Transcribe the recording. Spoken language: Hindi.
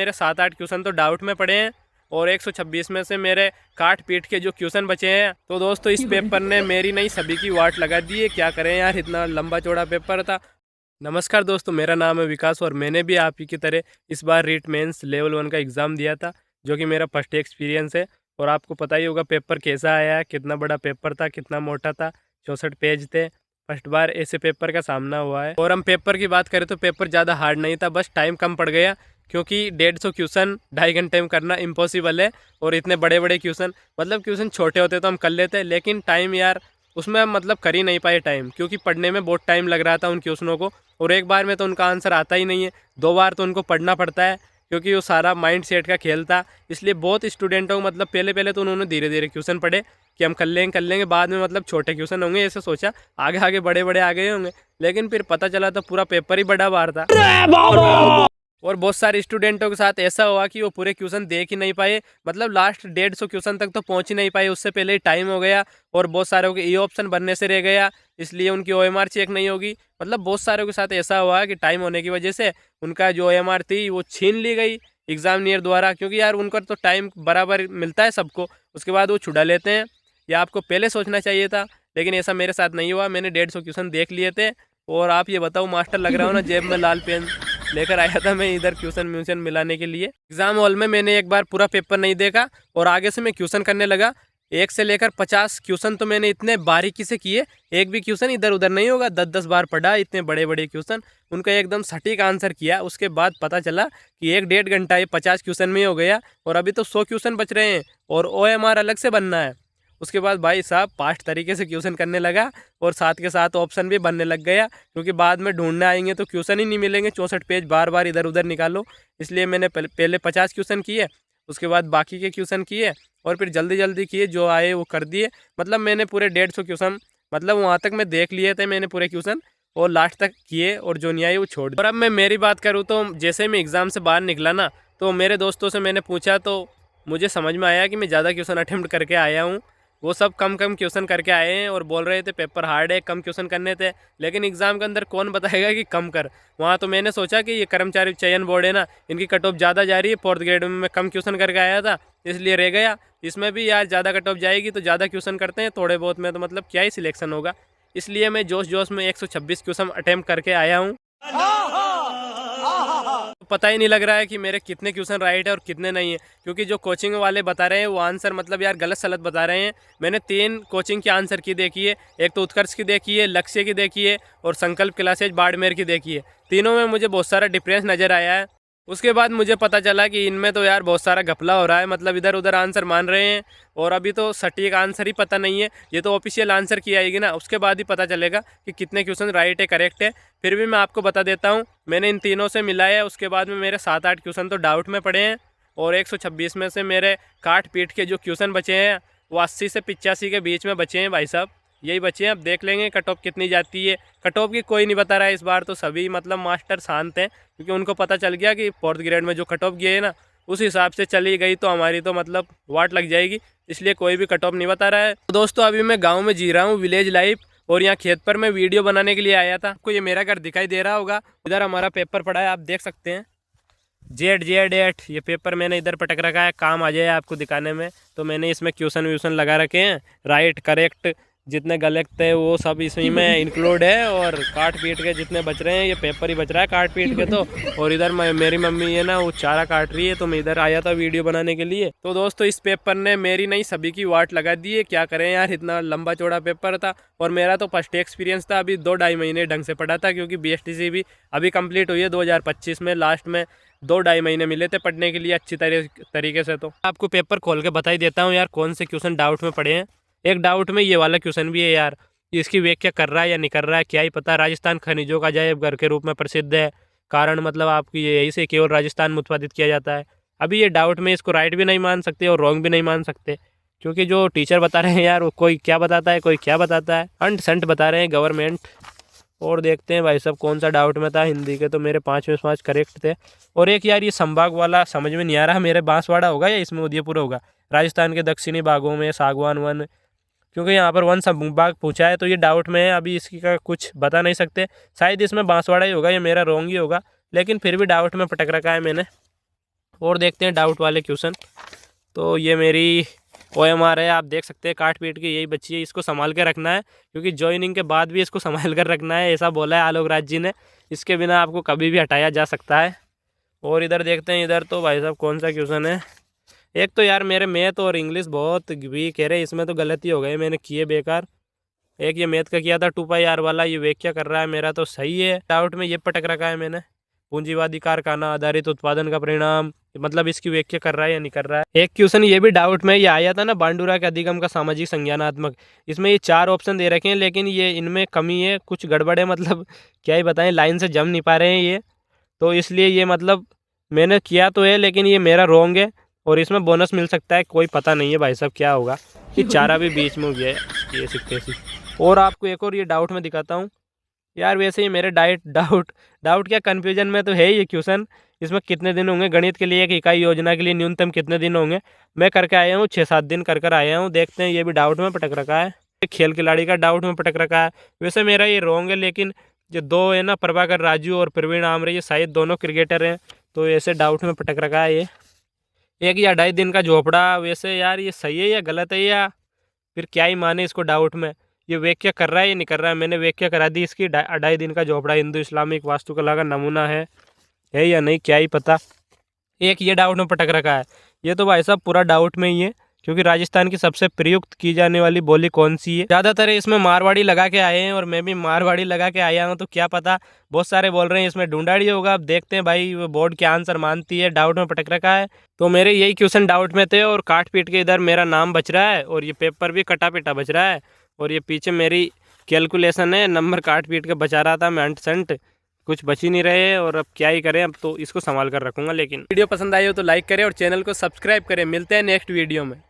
मेरे 7-8 क्वेश्चन तो डाउट में पड़े हैं और 126 में से मेरे काट पीट के जो क्वेश्चन बचे हैं। तो दोस्तों इस पेपर ने मेरी नहीं सभी की वाट लगा दी है। क्या करें यार, इतना लंबा चौड़ा पेपर था। नमस्कार दोस्तों, मेरा नाम है विकास और मैंने भी आप ही की तरह इस बार रीट मेंस लेवल 1 का एग्ज़ाम दिया था, जो कि मेरा फर्स्ट एक्सपीरियंस है। और आपको पता ही होगा पेपर कैसा आया है, कितना बड़ा पेपर था, कितना मोटा था, 64 पेज थे। फर्स्ट बार ऐसे पेपर का सामना हुआ है। और हम पेपर की बात करें तो पेपर ज़्यादा हार्ड नहीं था, बस टाइम कम पड़ गया, क्योंकि 150 क्वेश्चन 2.5 घंटे में करना इम्पॉसिबल है। और इतने बड़े बड़े क्वेश्चन, मतलब क्वेश्चन छोटे होते तो हम कर लेते, लेकिन टाइम यार उसमें हम मतलब कर ही नहीं पाए टाइम, क्योंकि पढ़ने में बहुत टाइम लग रहा था उन क्वेश्चनों को। और एक बार में तो उनका आंसर आता ही नहीं है, 2 बार तो उनको पढ़ना पड़ता है, क्योंकि वो सारा माइंड सेट का खेल था। इसलिए बहुत स्टूडेंटों को मतलब पहले पहले तो उन्होंने धीरे धीरे क्वेश्चन पढ़े कि हम कर लेंगे, बाद में मतलब छोटे क्वेश्चन होंगे ऐसे सोचा, आगे आगे बड़े बड़े आ गए होंगे। लेकिन फिर पता चला तो पूरा पेपर ही बड़ा बार था। और बहुत सारे स्टूडेंटों के साथ ऐसा हुआ कि वो पूरे क्वेश्चन देख ही नहीं पाए, मतलब लास्ट 150 क्वेश्चन तक तो पहुंच ही नहीं पाए, उससे पहले ही टाइम हो गया। और बहुत सारों के ई ऑप्शन बनने से रह गया, इसलिए उनकी OMR चेक नहीं होगी। मतलब बहुत सारों के साथ ऐसा हुआ कि टाइम होने की वजह से उनका जो OMR थी वो छीन ली गई एग्जामिनियर द्वारा, क्योंकि यार उनका तो टाइम बराबर मिलता है सबको, उसके बाद वो छुड़ा लेते हैं। या आपको पहले सोचना चाहिए था, लेकिन ऐसा मेरे साथ नहीं हुआ। मैंने 150 क्वेश्चन देख लिए थे। और आप ये बताओ, मास्टर लग रहा हो ना, जेब में लाल पेन लेकर आया था मैं इधर क्वेश्चन म्यूशन मिलाने के लिए। एग्जाम हॉल में मैंने एक बार पूरा पेपर नहीं देखा और आगे से मैं क्वेश्चन करने लगा। 1 से लेकर 50 क्वेश्चन तो मैंने इतने बारीकी से किए, एक भी क्वेश्चन इधर उधर नहीं होगा। 10-10 बार पढ़ा, इतने बड़े बड़े क्वेश्चन, उनका एकदम सटीक आंसर किया। उसके बाद पता चला कि 1-1.5 घंटा ये 50 क्वेश्चन में हो गया और अभी तो 100 क्वेश्चन बच रहे हैं और OMR अलग से बनना है। उसके बाद भाई साहब फास्ट तरीके से क्वेश्चन करने लगा और साथ के साथ ऑप्शन भी बनने लग गया, क्योंकि बाद में ढूंढने आएंगे तो क्वेश्चन ही नहीं मिलेंगे, 64 पेज बार बार इधर उधर निकालो। इसलिए मैंने पहले 50 क्वेश्चन किए, उसके बाद बाकी के क्वेश्चन किए और फिर जल्दी जल्दी किए, जो आए वो कर दिए। मतलब मैंने पूरे 150 क्वेश्चन, मतलब वहाँ तक मैं देख लिए थे मैंने पूरे क्वेश्चन, और लास्ट तक किए, और जो नहीं आए वो छोड़ दिए। और अब मैं मेरी बात करूँ तो जैसे मैं एग्ज़ाम से बाहर निकला ना, तो मेरे दोस्तों से मैंने पूछा तो मुझे समझ में आया कि मैं ज़्यादा क्वेश्चन अटेम्प्ट करके आया हूँ। वो सब कम कम क्वेश्चन करके आए हैं और बोल रहे थे पेपर हार्ड है, कम क्वेश्चन करने थे। लेकिन एग्जाम के अंदर कौन बताएगा कि कम कर। वहाँ तो मैंने सोचा कि ये कर्मचारी चयन बोर्ड है ना, इनकी कट ऑफ ज़्यादा जा रही है, 4th ग्रेड में मैं कम क्वेश्चन करके आया था इसलिए रह गया। इसमें भी यार ज़्यादा कट ऑफ जाएगी तो ज़्यादा क्वेश्चन करते हैं, थोड़े बहुत में तो मतलब क्या ही सिलेक्शन होगा। इसलिए मैं जोश जोश में 126 क्वेश्चन अटैम्प्ट करके आया हूँ। पता ही नहीं लग रहा है कि मेरे कितने क्वेश्चन राइट है और कितने नहीं है, क्योंकि जो कोचिंग वाले बता रहे हैं वो आंसर मतलब यार गलत सलत बता रहे हैं। मैंने 3 कोचिंग के आंसर की देखी है, एक तो उत्कर्ष की देखी है, लक्ष्य की देखी है और संकल्प क्लासेज बाड़मेर की देखी है। तीनों में मुझे बहुत सारा डिफरेंस नज़र आया है। उसके बाद मुझे पता चला कि इनमें तो यार बहुत सारा घपला हो रहा है, मतलब इधर उधर आंसर मान रहे हैं और अभी तो सटीक आंसर ही पता नहीं है। ये तो ऑफिशियल आंसर की आएगी ना, उसके बाद ही पता चलेगा कि कितने क्वेश्चन राइट है, करेक्ट है। फिर भी मैं आपको बता देता हूँ, मैंने इन तीनों से मिलाया है, उसके बाद में मेरे 7-8 क्वेश्चन तो डाउट में पड़े हैं और 126 में से मेरे काट पीट के जो क्वेश्चन बचे हैं वो 80 से 85 के बीच में बचे हैं भाई साहब, यही बचे हैं। अब देख लेंगे कट ऑफ कितनी जाती है। कट ऑफ की कोई नहीं बता रहा है इस बार, तो सभी मतलब मास्टर शांत हैं, क्योंकि उनको पता चल गया कि 4th ग्रेड में जो कट ऑफ गए है ना, उस हिसाब से चली गई तो हमारी तो मतलब वाट लग जाएगी, इसलिए कोई भी कट ऑफ नहीं बता रहा है। तो दोस्तों अभी मैं गाँव में जी रहा हूँ, विलेज लाइफ, और यहाँ खेत पर मैं वीडियो बनाने के लिए आया था। आपको ये मेरा घर दिखाई दे रहा होगा, इधर हमारा पेपर पड़ा है, आप देख सकते हैं Z8। ये पेपर मैंने इधर पटक रखा है, काम आ जाए आपको दिखाने में। तो मैंने इसमें क्वेश्चन व्यूशन लगा रखे हैं, राइट करेक्ट जितने गलत थे वो सब इसी में इंक्लूड है, और काट पीट के जितने बच रहे हैं, ये पेपर ही बच रहा है काट पीट के तो। और इधर मेरी मम्मी है ना, वो चारा काट रही है, तो मैं इधर आया था वीडियो बनाने के लिए। तो दोस्तों इस पेपर ने मेरी नहीं सभी की वाट लगा दी है। क्या करें यार, इतना लंबा चौड़ा पेपर था और मेरा तो फर्स्ट एक्सपीरियंस था। अभी 2-2.5 महीने ढंग से पढ़ा था, क्योंकि BSTC भी अभी कंप्लीट हुई है 2025 में, लास्ट में 2-2.5 महीने मिले थे पढ़ने के लिए अच्छी तरीके से। तो आपको पेपर खोल के बता ही देता हूँ यार कौन से क्वेश्चन डाउट में पड़े हैं। एक डाउट में ये वाला क्वेश्चन भी है यार, इसकी व्याख्या कर रहा है या नहीं कर रहा है क्या ही पता। राजस्थान खनिजों का अजायब घर के रूप में प्रसिद्ध है, कारण मतलब आपकी यही से केवल राजस्थान में उत्पादित किया जाता है। अभी ये डाउट में इसको राइट भी नहीं मान सकते और रॉन्ग भी नहीं मान सकते, क्योंकि जो टीचर बता रहे हैं यार, वो कोई क्या बताता है कोई क्या बताता है, अंट संट बता रहे हैं गवर्नमेंट। और देखते हैं भाई साहब कौन सा डाउट में था। हिंदी के तो मेरे 5 में 5 करेक्ट थे। और एक यार ये संभाग वाला समझ में नहीं आ रहा, मेरे बांसवाड़ा होगा या इसमें उदयपुर होगा। राजस्थान के दक्षिणी भागों में सागवान वन, क्योंकि यहाँ पर वन संभाग पूछा है तो ये डाउट में है। अभी इसकी का कुछ बता नहीं सकते, शायद इसमें बांसवाड़ा ही होगा, ये मेरा रॉन्ग ही होगा, लेकिन फिर भी डाउट में पटक रखा है मैंने। और देखते हैं डाउट वाले क्वेश्चन। तो ये मेरी OMR है, आप देख सकते हैं काट पीट के यही बच्ची है, इसको संभाल के रखना है क्योंकि ज्वाइनिंग के बाद भी इसको संभाल कर रखना है, ऐसा बोला है आलोक राज जी ने। इसके बिना आपको कभी भी हटाया जा सकता है। और इधर देखते हैं, इधर तो भाई साहब कौन सा क्वेश्चन है। एक तो यार मेरे मैथ और इंग्लिश बहुत वीक है रहे, इसमें तो गलती हो गई, मैंने किए बेकार। एक ये मैथ का किया था 2πr वाला, ये व्याख्या कर रहा है मेरा तो सही है। डाउट में ये पटक रखा है मैंने, पूंजीवादी कारखाना आधारित उत्पादन का परिणाम, मतलब इसकी व्याख्या कर रहा है या नहीं कर रहा है। एक क्वेश्चन ये भी डाउट में ये आया था ना, बांडुरा के अधिगम का सामाजिक संज्ञानात्मक, इसमें ये 4 ऑप्शन दे रखे हैं लेकिन ये इनमें कमी है, कुछ गड़बड़ है, मतलब क्या ही बताएं, लाइन से जम नहीं पा रहे हैं ये, तो इसलिए ये मतलब मैंने किया तो है लेकिन ये मेरा रॉन्ग है और इसमें बोनस मिल सकता है, कोई पता नहीं है भाई साहब क्या होगा। ये चारा भी बीच में हो गया है, ये सीखते सी। और आपको एक और ये डाउट में दिखाता हूँ यार, वैसे ही मेरे डाउट क्या कन्फ्यूजन में तो है ये क्वेश्चन। इसमें कितने दिन होंगे गणित के लिए, एक इकाई योजना के लिए न्यूनतम कितने दिन होंगे, मैं करके आया हूँ 6-7 दिन कर आया हूँ। देखते हैं, ये भी डाउट में पटक रखा है। खेल खिलाड़ी का डाउट में पटक रखा है, वैसे मेरा ये रॉन्ग है लेकिन जो 2 है ना, प्रभाकर राजू और प्रवीण आमरे, ये शायद दोनों क्रिकेटर हैं, तो ऐसे डाउट में पटक रखा है ये। एक या 2.5 दिन का झोपड़ा, वैसे यार ये सही है या गलत है या फिर क्या ही माने इसको डाउट में। ये व्याख्या कर रहा है या नहीं कर रहा है, मैंने व्याख्या करा दी इसकी। 2.5 दिन का झोपड़ा हिंदू इस्लामिक वास्तुकला का नमूना है या नहीं, क्या ही पता। एक ये डाउट में पटक रखा है, ये तो भाई साहब पूरा डाउट में ही है क्योंकि राजस्थान की सबसे प्रयुक्त की जाने वाली बोली कौन सी है। ज़्यादातर इसमें मारवाड़ी लगा के आए हैं और मैं भी मारवाड़ी लगा के आया हूँ, तो क्या पता, बहुत सारे बोल रहे हैं इसमें ढूंढाड़ी होगा। अब देखते हैं भाई वो बोर्ड क्या आंसर मानती है। डाउट में पटक रखा है, तो मेरे यही क्वेश्चन डाउट में थे और काट पीट के इधर मेरा नाम बच रहा है और ये पेपर भी कटा पिटा बच रहा है और ये पीछे मेरी कैलकुलेशन है, नंबर काट पीट के बचा रहा था मैं, अंट संट कुछ बच ही नहीं रहे और अब क्या ही करें, अब तो इसको संभाल कर रखूँगा। लेकिन वीडियो पसंद आई हो तो लाइक करें और चैनल को सब्सक्राइब करें। मिलते हैं नेक्स्ट वीडियो में।